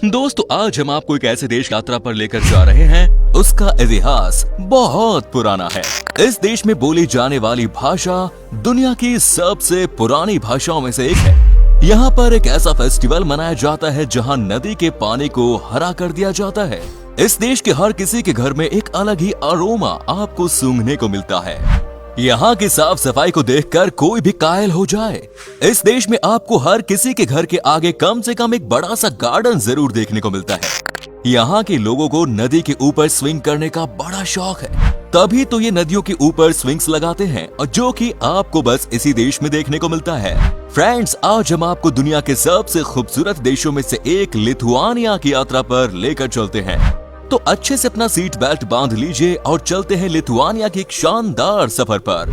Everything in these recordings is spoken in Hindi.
दोस्तों आज हम आपको एक ऐसे देश यात्रा पर लेकर जा रहे हैं। उसका इतिहास बहुत पुराना है। इस देश में बोली जाने वाली भाषा दुनिया की सबसे पुरानी भाषाओं में से एक है। यहाँ पर एक ऐसा फेस्टिवल मनाया जाता है जहाँ नदी के पानी को हरा कर दिया जाता है। इस देश के हर किसी के घर में एक अलग ही अरोमा आपको सूंघने को मिलता है। यहाँ की साफ सफाई को देखकर कोई भी कायल हो जाए। इस देश में आपको हर किसी के घर के आगे कम से कम एक बड़ा सा गार्डन जरूर देखने को मिलता है। यहाँ के लोगों को नदी के ऊपर स्विंग करने का बड़ा शौक है, तभी तो ये नदियों के ऊपर स्विंग्स लगाते हैं, और जो कि आपको बस इसी देश में देखने को मिलता है। फ्रेंड्स, आज हम आपको दुनिया के सबसे खूबसूरत देशों में से एक लिथुआनिया की यात्रा पर लेकर चलते हैं। तो अच्छे से अपना सीट बेल्ट बांध लीजिए और चलते हैं लिथुआनिया की एक शानदार सफर पर।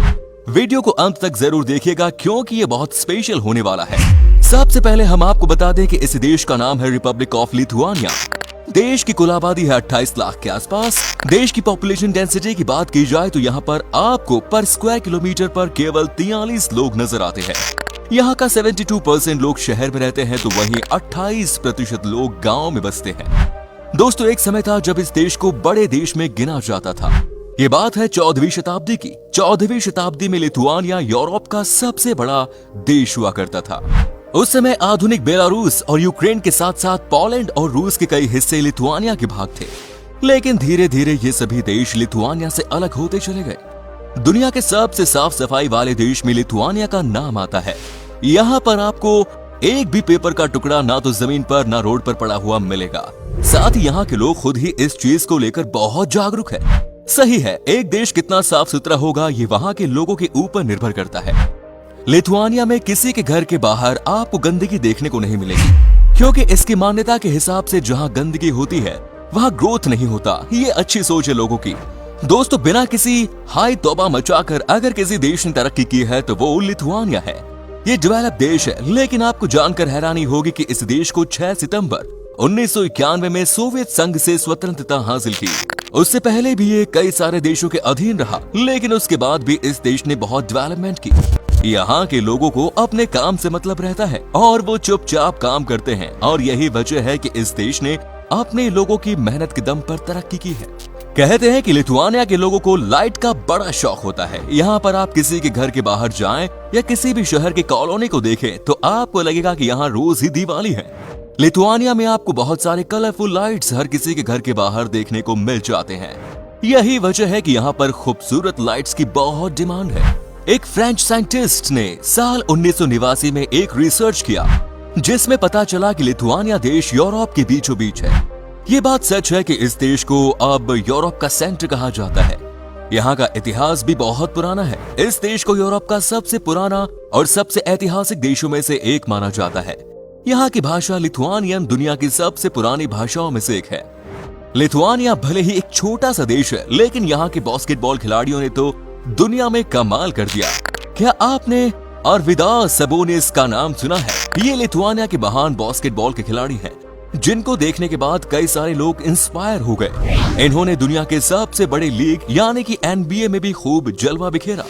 वीडियो को अंत तक जरूर देखिएगा क्योंकि ये बहुत स्पेशल होने वाला है। सबसे पहले हम आपको बता दें कि इस देश का नाम है रिपब्लिक ऑफ लिथुआनिया। देश की कुल आबादी है 28 लाख के आसपास। देश की पॉपुलेशन डेंसिटी की बात की जाए तो यहाँ पर आपको पर स्क्वायर किलोमीटर पर केवल 43 लोग नजर आते हैं। यहाँ का 72% लोग शहर में रहते हैं तो वहीं 28% लोग गाँव में बसते हैं। दोस्तों, एक समय था जब इस देश को बड़े देश में गिना जाता था। ये बात है 14वीं शताब्दी की। 14वीं शताब्दी में लिथुआनिया यूरोप का सबसे बड़ा देश हुआ करता था। उस समय आधुनिक बेलारूस और यूक्रेन के साथ साथ पोलैंड और रूस के कई हिस्से लिथुआनिया के भाग थे। लेकिन धीरे धीरे ये सभी देश लिथुआनिया से अलग होते चले गए। दुनिया के सबसे साफ सफाई वाले देश में लिथुआनिया का नाम आता है। यहाँ पर आपको एक भी पेपर का टुकड़ा ना तो जमीन पर ना रोड पर पड़ा हुआ मिलेगा। साथ ही यहाँ के लोग खुद ही इस चीज को लेकर बहुत जागरूक है। सही है, एक देश कितना साफ सुथरा होगा ये वहाँ के लोगों के ऊपर निर्भर करता है। लिथुआनिया में किसी के घर के बाहर आपको गंदगी देखने को नहीं मिलेगी, क्योंकि इसकी मान्यता के हिसाब से जहाँ गंदगी होती है वहाँ ग्रोथ नहीं होता। ये अच्छी सोच है लोगों की। दोस्तों, बिना किसी हाई तौबा मचाकर अगर किसी देश ने तरक्की की है तो वो लिथुआनिया है। ये डेवलप देश है, लेकिन आपको जानकर हैरानी होगी कि इस देश को 6 सितंबर 1991 में सोवियत संघ से स्वतंत्रता हासिल की। उससे पहले भी ये कई सारे देशों के अधीन रहा, लेकिन उसके बाद भी इस देश ने बहुत डेवलपमेंट की। यहाँ के लोगों को अपने काम से मतलब रहता है और वो चुपचाप काम करते हैं, और यही वजह है कि इस देश ने अपने लोगों की मेहनत के दम पर तरक्की की है। कहते हैं कि लिथुआनिया के लोगों को लाइट का बड़ा शौक होता है। यहाँ पर आप किसी के घर के बाहर जाएं या किसी भी शहर के कॉलोनी को देखें तो आपको लगेगा कि यहाँ रोज ही दिवाली है। लिथुआनिया में आपको बहुत सारे कलरफुल लाइट्स हर किसी के घर के बाहर देखने को मिल जाते हैं। यही वजह है कि यहाँ पर खूबसूरत लाइट्स की बहुत डिमांड है। एक फ्रेंच साइंटिस्ट ने साल 1989 में एक रिसर्च किया जिसमें पता चला कि लिथुआनिया देश यूरोप के बीचों बीच है। ये बात सच है कि इस देश को अब यूरोप का सेंटर कहा जाता है। यहाँ का इतिहास भी बहुत पुराना है। इस देश को यूरोप का सबसे पुराना और सबसे ऐतिहासिक देशों में से एक माना जाता है। यहाँ की भाषा लिथुआनियन दुनिया की सबसे पुरानी भाषाओं में से एक है। लिथुआनिया भले ही एक छोटा सा देश है, लेकिन यहाँ के बास्केटबॉल खिलाड़ियों ने तो दुनिया में कमाल कर दिया। क्या आपने अर्विदास सबोनिस का नाम सुना है? ये लिथुआनिया के महान बास्केटबॉल के खिलाड़ी हैं, जिनको देखने के बाद कई सारे लोग इंस्पायर हो गए। इन्होंने दुनिया के सबसे बड़े लीग यानी कि NBA में भी खूब जलवा बिखेरा।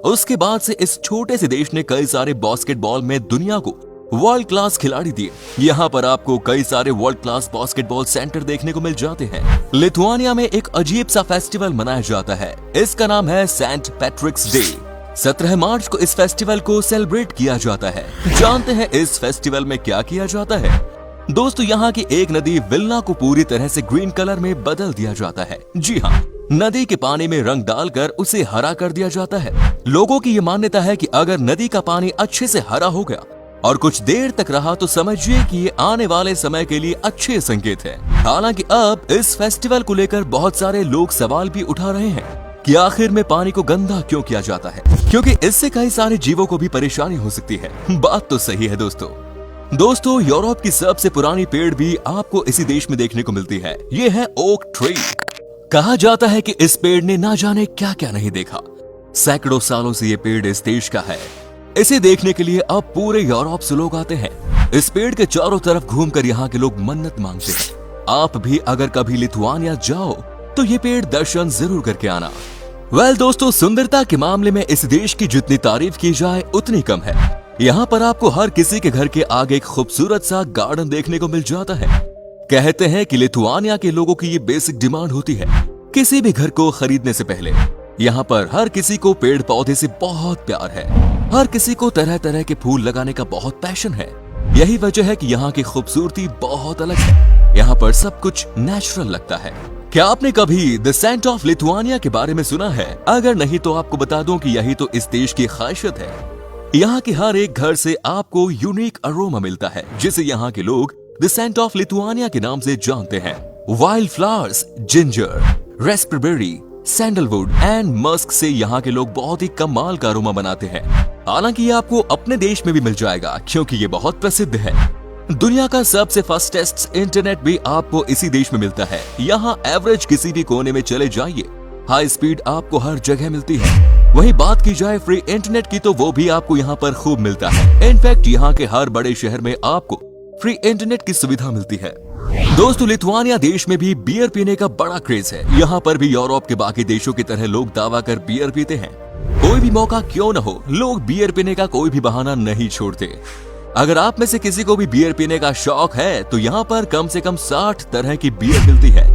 उसके बाद से इस छोटे से देश ने कई सारे बास्केटबॉल में दुनिया को वर्ल्ड क्लास खिलाड़ी दिए। यहाँ पर आपको कई सारे वर्ल्ड क्लास बास्केटबॉल सेंटर देखने को मिल जाते हैं। लिथुआनिया में एक अजीब सा फेस्टिवल मनाया जाता है। इसका नाम है सेंट पैट्रिक्स डे। 17 मार्च को इस फेस्टिवल को सेलिब्रेट किया जाता है। जानते हैं इस फेस्टिवल में क्या किया जाता है? दोस्तों, यहाँ की एक नदी विल्ना को पूरी तरह से ग्रीन कलर में बदल दिया जाता है। जी हाँ, नदी के पानी में रंग डालकर उसे हरा कर दिया जाता है। लोगों की ये मान्यता है कि अगर नदी का पानी अच्छे से हरा हो गया और कुछ देर तक रहा तो समझिए कि ये आने वाले समय के लिए अच्छे संकेत है। हालांकि अब इस फेस्टिवल को लेकर बहुत सारे लोग सवाल भी उठा रहे हैं कि आखिर में पानी को गंदा क्यों किया जाता है, क्योंकि इससे कई सारे जीवों को भी परेशानी हो सकती है। बात तो सही है दोस्तों, यूरोप की सबसे पुरानी पेड़ भी आपको इसी देश में देखने को मिलती है। ये है ओक ट्री। कहा जाता है कि इस पेड़ ने ना जाने क्या क्या नहीं देखा। सैकड़ों सालों से ये पेड़ इस देश का है। इसे देखने के लिए अब पूरे यूरोप से लोग आते हैं। इस पेड़ के चारों तरफ घूमकर यहाँ के लोग मन्नत मांगते हैं। आप भी अगर कभी लिथुआनिया जाओ तो ये पेड़ दर्शन जरूर करके आना। दोस्तों, सुंदरता के मामले में इस देश की जितनी तारीफ की जाए उतनी कम है। यहाँ पर आपको हर किसी के घर के आगे एक खूबसूरत सा गार्डन देखने को मिल जाता है। कहते हैं कि लिथुआनिया के लोगों की ये बेसिक डिमांड होती है। किसी भी घर को खरीदने से पहले यहाँ पर हर किसी को पेड़ पौधे से बहुत प्यार है। हर किसी को तरह तरह के फूल लगाने का बहुत पैशन है। यही वजह है कि यहाँ की खूबसूरती बहुत अलग है। यहाँ पर सब कुछ नेचुरल लगता है। क्या आपने कभी द सेंट ऑफ लिथुआनिया के बारे में सुना है? अगर नहीं तो आपको बता दूं कि यही तो इस देश की खासियत है। यहाँ के हर एक घर से आपको यूनिक अरोमा मिलता है, जिसे यहाँ के लोग द सेंट ऑफ लिथुआनिया के नाम से जानते हैं। Wild flowers, ginger, Raspberry, sandalwood and Musk से यहाँ के लोग बहुत ही कमाल का अरोमा बनाते हैं। हालांकि ये आपको अपने देश में भी मिल जाएगा, क्योंकि ये बहुत प्रसिद्ध है। दुनिया का सबसे फास्टेस्ट इंटरनेट भी आपको इसी देश में मिलता है। यहाँ एवरेज किसी भी कोने में चले जाइए, हाई स्पीड आपको हर जगह मिलती है। वहीं बात की जाए फ्री इंटरनेट की, तो वो भी आपको यहाँ पर खूब मिलता है। इनफैक्ट यहाँ के हर बड़े शहर में आपको फ्री इंटरनेट की सुविधा मिलती है। दोस्तों, लिथुआनिया देश में भी बियर पीने का बड़ा क्रेज है। यहाँ पर भी यूरोप के बाकी देशों की तरह लोग दावा कर बियर पीते हैं। कोई भी मौका क्यों न हो, लोग बियर पीने का कोई भी बहाना नहीं छोड़ते। अगर आप में से किसी को भी बियर पीने का शौक है, तो यहाँ पर कम से कम 60 तरह की बियर मिलती है,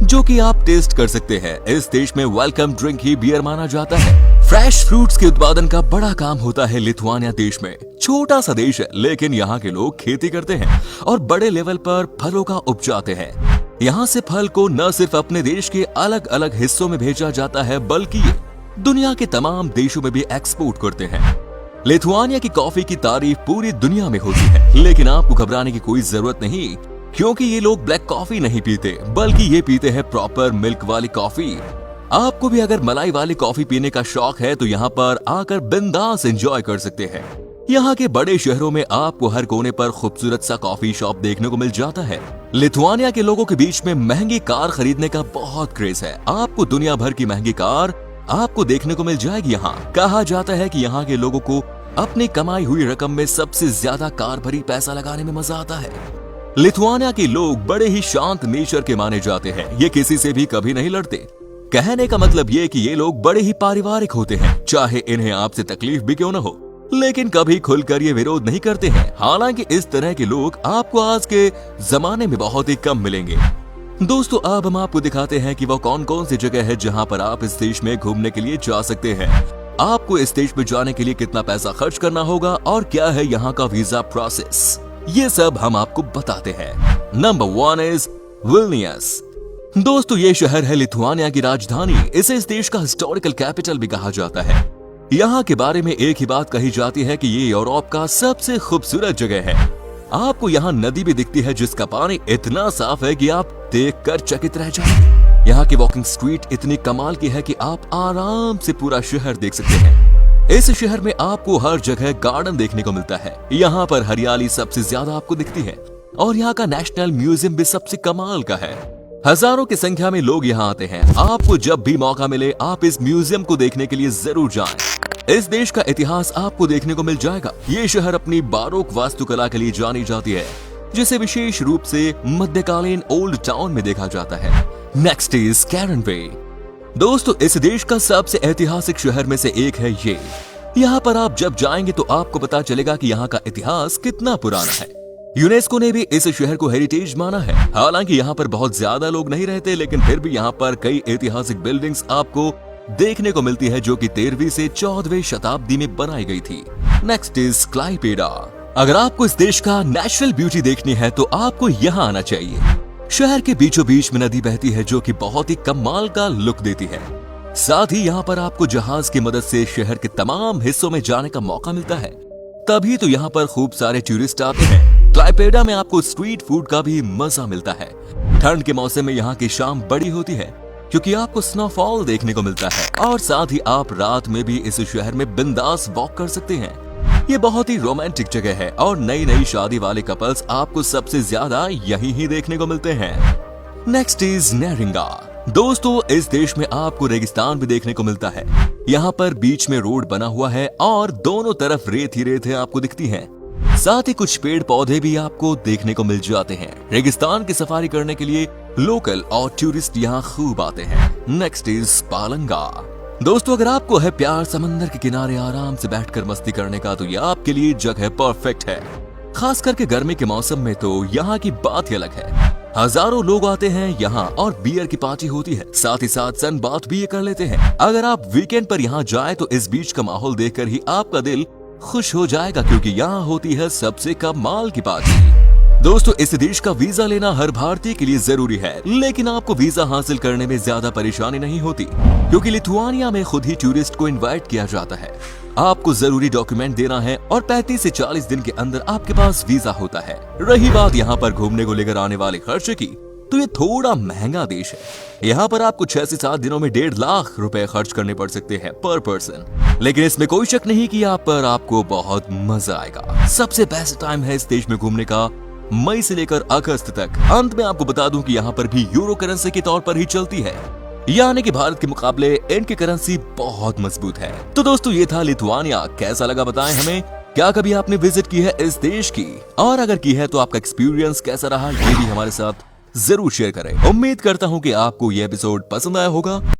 जो कि आप टेस्ट कर सकते हैं। इस देश में वेलकम ड्रिंक ही बियर माना जाता है। फ्रेश फ्रूट्स के उत्पादन का बड़ा काम होता है लिथुआनिया देश में। छोटा सा देश है, लेकिन यहाँ के लोग खेती करते हैं और बड़े लेवल पर फलों का उपजाते हैं। यहाँ से फल को न सिर्फ अपने देश के अलग अलग हिस्सों में भेजा जाता है, बल्कि ये दुनिया के तमाम देशों में भी एक्सपोर्ट करते हैं। लिथुआनिया की कॉफी की तारीफ पूरी दुनिया में होती है, लेकिन आपको घबराने की कोई जरूरत नहीं, क्योंकि ये लोग ब्लैक कॉफी नहीं पीते, बल्कि ये पीते हैं प्रॉपर मिल्क वाली कॉफी। आपको भी अगर मलाई वाली कॉफी पीने का शौक है, तो यहाँ पर आकर बिंदास एंजॉय कर सकते हैं। यहाँ के बड़े शहरों में आपको हर कोने पर खूबसूरत सा कॉफी शॉप देखने को मिल जाता है। लिथुआनिया के लोगों के बीच में महंगी कार खरीदने का बहुत क्रेज है। आपको दुनिया भर की महंगी कार आपको देखने को मिल जाएगी। यहाँ कहा जाता है कि यहाँ के लोगों को अपनी कमाई हुई रकम में सबसे ज्यादा कार भरी पैसा लगाने में मजा आता है। लिथुआनिया के लोग बड़े ही शांत नेचर के माने जाते हैं। ये किसी से भी कभी नहीं लड़ते। कहने का मतलब ये कि ये लोग बड़े ही पारिवारिक होते हैं, चाहे इन्हें आपसे तकलीफ भी क्यों न हो, लेकिन कभी खुलकर ये विरोध नहीं करते हैं। हालांकि इस तरह के लोग आपको आज के जमाने में बहुत ही कम मिलेंगे। दोस्तों, अब हम आपको दिखाते हैं कि वो कौन कौन सी जगह है जहां पर आप इस देश में घूमने के लिए जा सकते हैं। आपको इस देश में जाने के लिए कितना पैसा खर्च करना होगा और क्या है यहाँ का वीजा प्रोसेस, ये सब हम आपको बताते हैं। Number 1 is Vilnius. दोस्तों, ये शहर है लिथुआनिया की राजधानी। इसे इस देश का हिस्टोरिकल कैपिटल भी कहा जाता है। यहाँ के बारे में एक ही बात कही जाती है कि ये यूरोप का सबसे खूबसूरत जगह है। आपको यहाँ नदी भी दिखती है, जिसका पानी इतना साफ है कि आप देखकर चकित रह जाएंगे। यहाँ की वॉकिंग स्ट्रीट इतनी कमाल की है कि आप आराम से पूरा शहर देख सकते हैं। इस शहर में आपको हर जगह गार्डन देखने को मिलता है। यहाँ पर हरियाली सबसे ज्यादा आपको दिखती है और यहाँ का नेशनल म्यूजियम भी सबसे कमाल का है। हजारों की संख्या में लोग यहाँ आते हैं। आपको जब भी मौका मिले आप इस म्यूजियम को देखने के लिए जरूर जाएं। इस देश का इतिहास आपको देखने को मिल जाएगा। ये शहर अपनी बारोक वास्तुकला के लिए जानी जाती है, जिसे विशेष रूप से मध्यकालीन ओल्ड टाउन में देखा जाता है। Next is Kernave. दोस्तों, इस देश का सबसे ऐतिहासिक शहर में से एक है ये। यहाँ पर आप जब जाएंगे तो आपको पता चलेगा कि यहाँ का इतिहास कितना पुराना है। यूनेस्को ने भी इस शहर को हेरिटेज माना है। हालांकि यहाँ पर बहुत ज्यादा लोग नहीं रहते, लेकिन फिर भी यहाँ पर कई ऐतिहासिक बिल्डिंग्स आपको देखने को मिलती है, जो कि 13वीं से 14वीं शताब्दी में बनाई गई थी। Next is Klaipeda. अगर आपको इस देश का नेचुरल ब्यूटी देखनी है तो आपको यहाँ आना चाहिए। शहर के बीचों बीच में नदी बहती है, जो कि बहुत ही कमाल का लुक देती है। साथ ही यहाँ पर आपको जहाज की मदद से शहर के तमाम हिस्सों में जाने का मौका मिलता है। तभी तो यहाँ पर खूब सारे टूरिस्ट आते हैं। क्लाइपेडा में आपको स्ट्रीट फूड का भी मजा मिलता है। ठंड के मौसम में यहाँ की शाम बड़ी होती है, क्योंकि आपको स्नोफॉल देखने को मिलता है और साथ ही आप रात में भी इस शहर में बिंदास वॉक कर सकते हैं। ये बहुत ही रोमांटिक जगह है और नई नई शादी वाले कपल्स आपको सबसे ज्यादा यहीं ही देखने को मिलते हैं। Next is Neringa. दोस्तों, इस देश में आपको रेगिस्तान भी देखने को मिलता है। यहाँ पर बीच में रोड बना हुआ है और दोनों तरफ रेत ही रेत है आपको दिखती है। साथ ही कुछ पेड़ पौधे भी आपको देखने को मिल जाते हैं। रेगिस्तान की सफारी करने के लिए लोकल और टूरिस्ट यहाँ खूब आते हैं। Next is Palanga. दोस्तों, अगर आपको है प्यार समंदर के किनारे आराम से बैठकर मस्ती करने का, तो ये आपके लिए जगह परफेक्ट है। खास करके गर्मी के मौसम में तो यहाँ की बात ही अलग है। हजारों लोग आते हैं यहाँ और बियर की पार्टी होती है, साथ ही साथ सन बाथ भी ये कर लेते हैं। अगर आप वीकेंड पर यहाँ जाए तो इस बीच का माहौल देखकर ही आपका दिल खुश हो जाएगा, क्योंकि यहाँ होती है सबसे कम माल की पार्टी। दोस्तों, इस देश का वीजा लेना हर भारतीय के लिए जरूरी है, लेकिन आपको वीजा हासिल करने में ज्यादा परेशानी नहीं होती, क्योंकि लिथुआनिया में खुद ही टूरिस्ट को इनवाइट किया जाता है। आपको जरूरी डॉक्यूमेंट देना है और 35 से 40 दिन के अंदर आपके पास वीजा होता है। रही बात यहाँ पर घूमने को लेकर आने वाले खर्चे की, तो ये थोड़ा महंगा देश है। यहाँ पर आपको 6 से 7 दिनों में 1.5 लाख रुपए खर्च करने पड़ सकते हैं पर पर्सन। लेकिन इसमें कोई शक नहीं कि यहाँ पर आपको बहुत मजा आएगा। सबसे बेस्ट टाइम है इस देश में घूमने का मई से लेकर अगस्त तक। अंत में आपको बता दूं कि यहाँ पर भी यूरो करेंसी के तौर पर ही चलती है, यानी कि भारत के मुकाबले इनकी करेंसी बहुत मजबूत है। तो दोस्तों, ये था लिथुआनिया। कैसा लगा बताएं हमें। क्या कभी आपने विजिट की है इस देश की, और अगर की है तो आपका एक्सपीरियंस कैसा रहा, ये भी हमारे साथ जरूर शेयर करें। उम्मीद करता हूँ कि आपको ये एपिसोड पसंद आया होगा।